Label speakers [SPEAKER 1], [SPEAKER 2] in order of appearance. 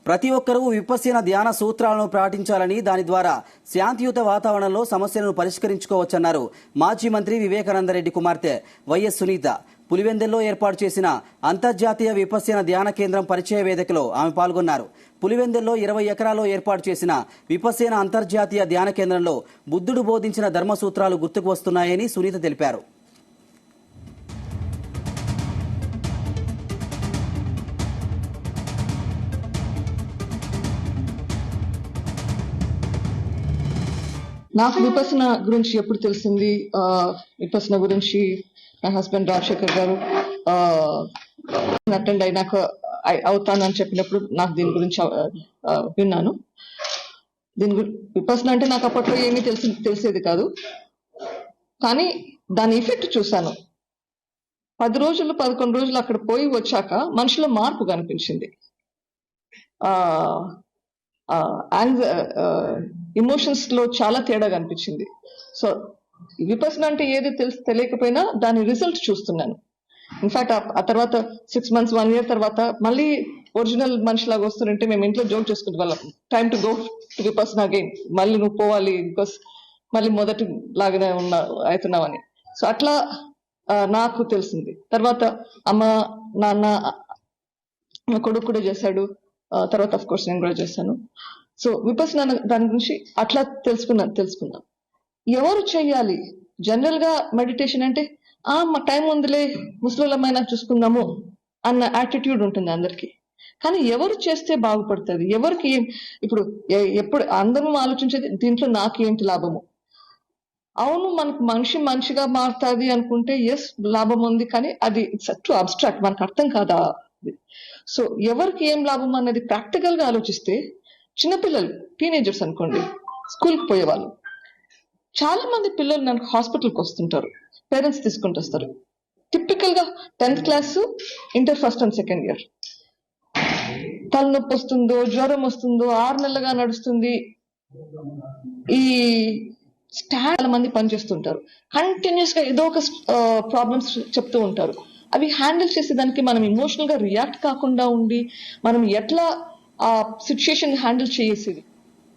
[SPEAKER 1] ప్రతి ఒక్కరూ విపశ్యన ధ్యాన సూత్రాలను పాటించాలని, దాని ద్వారా శాంతియుత వాతావరణంలో సమస్యలను పరిష్కరించుకోవచ్చన్నారు మాజీ మంత్రి వివేకానందరెడ్డి కుమార్తె వైఎస్ సునీత. పులివెందుల్లో ఏర్పాటు చేసిన అంతర్జాతీయ విపశ్యన ధ్యాన కేంద్రం పరిచయ వేదికలో ఆమె పాల్గొన్నారు. పులివెందుల్లో 20 ఎకరాల్లో ఏర్పాటు చేసిన విపశ్యన అంతర్జాతీయ ధ్యాన కేంద్రంలో బుద్ధుడు బోధించిన ధర్మ సూత్రాలు గుర్తుకు వస్తున్నాయని సునీత తెలిపారు.
[SPEAKER 2] నాకు విపసన గురించి ఎప్పుడు తెలిసింది, విపసన గురించి నా హస్బెండ్ రాజశేఖర్ గారు అటెండ్ అయినాక అవుతానని చెప్పినప్పుడు నాకు దీని గురించి విన్నాను. విపసన అంటే నాకు అప్పట్లో ఏమీ తెలిసేది కాదు, కానీ దాని ఎఫెక్ట్ చూశాను. 10 రోజులు 11 రోజులు అక్కడ పోయి వచ్చాక మనిషిలో మార్పు కనిపించింది. ఎమోషన్స్ లో చాలా తేడా కనిపించింది. సో విపసన అంటే ఏది తెలియకపోయినా దాని రిజల్ట్ చూస్తున్నాను. ఇన్ఫాక్ట్ ఆ తర్వాత 6 months 1 year తర్వాత మళ్ళీ ఒరిజినల్ మనిషిలాగా వస్తుంటే మేము ఇంట్లో జోక్ చేసుకుంటే వాళ్ళం, time to go to Vipassana again, మళ్ళీ నువ్వు పోవాలి బికాస్ మళ్ళీ మొదటి లాగానే అవుతున్నావని. సో అట్లా నాకు తెలిసింది. తర్వాత అమ్మ నాన్న నా కొడుకు కూడా చేశాడు, తర్వాత అఫ్ కోర్స్ నేను కూడా చేశాను. సో విపసన దాని గురించి అట్లా తెలుసుకున్నాం. ఎవరు చెయ్యాలి? జనరల్ గా మెడిటేషన్ అంటే మా టైం ఉందిలే ముసలిమైనా చూసుకుందాము అన్న యాటిట్యూడ్ ఉంటుంది అందరికి. కానీ ఎవరు చేస్తే బాగుపడుతుంది, ఎవరికి ఇప్పుడు ఎప్పుడు అందరూ ఆలోచించేది దీంట్లో నాకేంటి లాభము. అవును, మనకు మనిషి మంచిగా మారుతుంది అనుకుంటే ఎస్ లాభం ఉంది, కానీ అది ఇట్స్ టు అబ్స్ట్రాక్ట్, మనకు అర్థం కాదా. సో ఎవరికి ఏం లాభం అనేది ప్రాక్టికల్ గా ఆలోచిస్తే, చిన్నపిల్లలు టీనేజర్స్ అనుకోండి, స్కూల్కి పోయేవాళ్ళు, చాలా మంది పిల్లలు నాకు హాస్పిటల్కి వస్తుంటారు, పేరెంట్స్ తీసుకుంటూ వస్తారు. టిపికల్ గా 10th class, inter 1st and 2nd year, తలనొప్పి వస్తుందో, జ్వరం వస్తుందో, 6 నెలలుగా నడుస్తుంది, ఈ చాలా మంది పనిచేస్తుంటారు, కంటిన్యూస్ గా ఏదో ఒక ప్రాబ్లమ్స్ చెప్తూ ఉంటారు. అవి హ్యాండిల్ చేసేదానికి మనం ఇమోషనల్ గా రియాక్ట్ కాకుండా ఉండి మనం ఎట్లా ఆ సిచ్యుయేషన్ హ్యాండిల్ చేసేది.